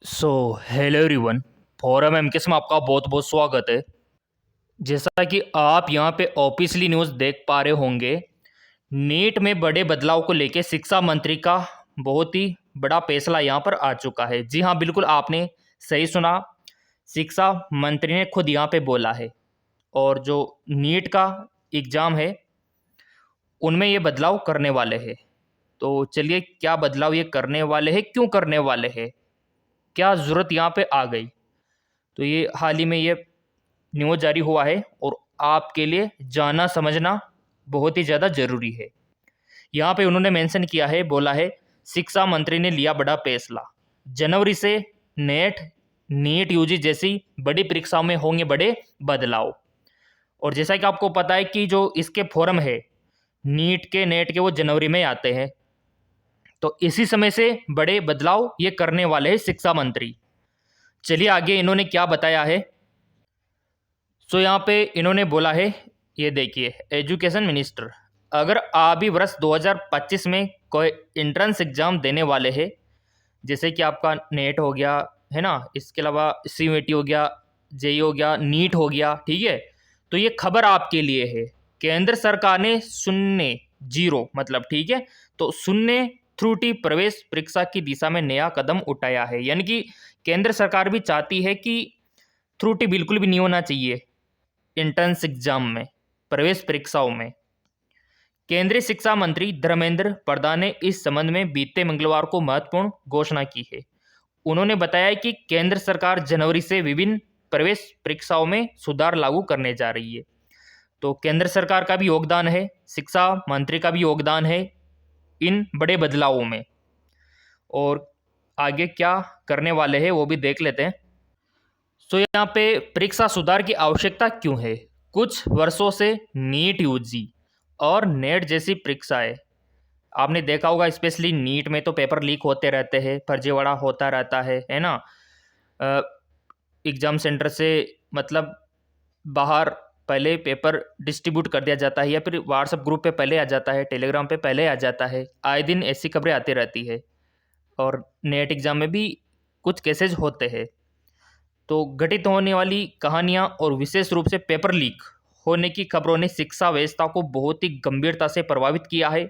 So hello everyone. Forum MKS में आपका बहुत बहुत स्वागत है। जैसा कि आप यहाँ पे ऑफिशियली न्यूज़ देख पा रहे होंगे, नीट में बड़े बदलाव को लेके शिक्षा मंत्री का बहुत ही बड़ा फैसला यहाँ पर आ चुका है। जी हाँ, बिल्कुल आपने सही सुना। शिक्षा मंत्री ने खुद यहाँ पे बोला है और जो नीट का एग्ज़ाम है उनमें ये बदलाव करने वाले हैं। तो चलिए, क्या बदलाव ये करने वाले हैं, क्यों करने वाले हैं, क्या ज़रूरत यहाँ पे आ गई, तो ये हाल ही में ये न्यूज़ जारी हुआ है और आपके लिए जानना समझना बहुत ही ज़्यादा ज़रूरी है। यहाँ पे उन्होंने मेंशन किया है, बोला है शिक्षा मंत्री ने लिया बड़ा फैसला, जनवरी से नेट नीट यूजी जैसी बड़ी परीक्षाओं में होंगे बड़े बदलाव। और जैसा कि आपको पता है कि जो इसके फॉर्म है नीट के नेट के वो जनवरी में आते हैं, तो इसी समय से बड़े बदलाव ये करने वाले हैं शिक्षा मंत्री। चलिए आगे इन्होंने क्या बताया है। सो यहाँ पे इन्होंने बोला है, ये देखिए, एजुकेशन मिनिस्टर, अगर अभी वर्ष 2025 में कोई एंट्रेंस एग्ज़ाम देने वाले हैं, जैसे कि आपका नेट हो गया है ना, इसके अलावा सीयूईटी हो गया, जेई हो गया, नीट हो गया, ठीक है, तो ये खबर आपके लिए है। केंद्र सरकार ने शून्य जीरो मतलब, ठीक है, तो शून्य त्रुटि प्रवेश परीक्षा की दिशा में नया कदम उठाया है। यानी कि केंद्र सरकार भी चाहती है कि त्रुटि बिल्कुल भी नहीं होना चाहिए एंट्रेंस एग्जाम में, प्रवेश परीक्षाओं में। केंद्रीय शिक्षा मंत्री धर्मेंद्र प्रधान ने इस संबंध में बीते मंगलवार को महत्वपूर्ण घोषणा की है। उन्होंने बताया कि केंद्र सरकार जनवरी से विभिन्न प्रवेश परीक्षाओं में सुधार लागू करने जा रही है। तो केंद्र सरकार का भी योगदान है, शिक्षा मंत्री का भी योगदान है इन बड़े बदलावों में। और आगे क्या करने वाले हैं वो भी देख लेते हैं। तो यहाँ पे परीक्षा सुधार की आवश्यकता क्यों है? कुछ वर्षों से नीट यूजी और नेट जैसी परीक्षाएं आपने देखा होगा, स्पेशली नीट में तो पेपर लीक होते रहते हैं, फर्जीवाड़ा होता रहता है ना। एग्ज़ाम सेंटर से मतलब बाहर पहले पेपर डिस्ट्रीब्यूट कर दिया जाता है, या फिर व्हाट्सएप ग्रुप पे पहले आ जाता है, टेलीग्राम पे पहले आ जाता है। आए दिन ऐसी खबरें आती रहती है और नेट एग्ज़ाम में भी कुछ केसेज होते हैं। तो घटित होने वाली कहानियां और विशेष रूप से पेपर लीक होने की खबरों ने शिक्षा व्यवस्था को बहुत ही गंभीरता से प्रभावित किया है।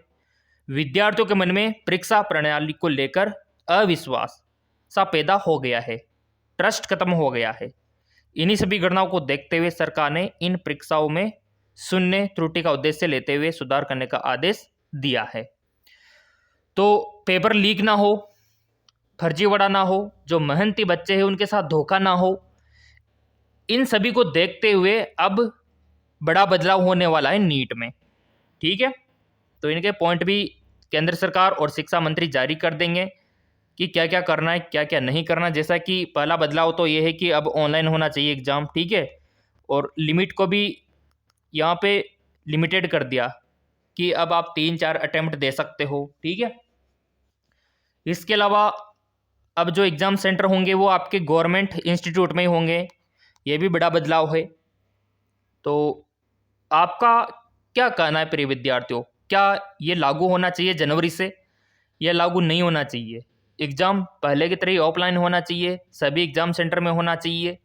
विद्यार्थियों के मन में परीक्षा प्रणाली को लेकर अविश्वास सा पैदा हो गया है, ट्रस्ट खत्म हो गया है। इन्हीं सभी घटनाओं को देखते हुए सरकार ने इन परीक्षाओं में शून्य त्रुटि का उद्देश्य लेते हुए सुधार करने का आदेश दिया है। तो पेपर लीक ना हो, फर्जीवाड़ा ना हो, जो मेहनती बच्चे हैं उनके साथ धोखा ना हो, इन सभी को देखते हुए अब बड़ा बदलाव होने वाला है नीट में, ठीक है। तो इनके पॉइंट भी केंद्र सरकार और शिक्षा मंत्री जारी कर देंगे कि क्या क्या करना है, क्या क्या नहीं करना। जैसा कि पहला बदलाव तो ये है कि अब ऑनलाइन होना चाहिए एग्ज़ाम, ठीक है, और लिमिट को भी यहाँ पे लिमिटेड कर दिया कि अब आप 3-4 अटैम्प्ट दे सकते हो, ठीक है। इसके अलावा अब जो एग्ज़ाम सेंटर होंगे वो आपके गवर्नमेंट इंस्टीट्यूट में ही होंगे, ये भी बड़ा बदलाव है। तो आपका क्या कहना है प्रिय विद्यार्थियों, क्या ये लागू होना चाहिए जनवरी से या लागू नहीं होना चाहिए? एग्ज़ाम पहले की तरह ही ऑफलाइन होना चाहिए, सभी एग्ज़ाम सेंटर में होना चाहिए?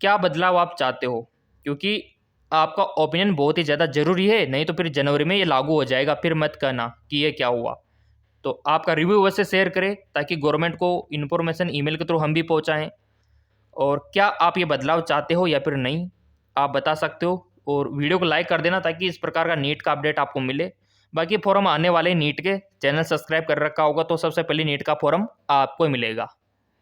क्या बदलाव आप चाहते हो? क्योंकि आपका ओपिनियन बहुत ही ज़्यादा ज़रूरी है, नहीं तो फिर जनवरी में ये लागू हो जाएगा, फिर मत कहना कि ये क्या हुआ। तो आपका रिव्यू वैसे शेयर करें ताकि गवर्नमेंट को इन्फॉर्मेशन ईमेल के थ्रू हम भी पहुंचाएं। और क्या आप ये बदलाव चाहते हो या फिर नहीं, आप बता सकते हो। और वीडियो को लाइक कर देना ताकि इस प्रकार का नीट का अपडेट आपको मिले। बाकी फॉरम आने वाले नीट के, चैनल सब्सक्राइब कर रखा होगा तो सबसे पहले नीट का फॉरम आपको मिलेगा।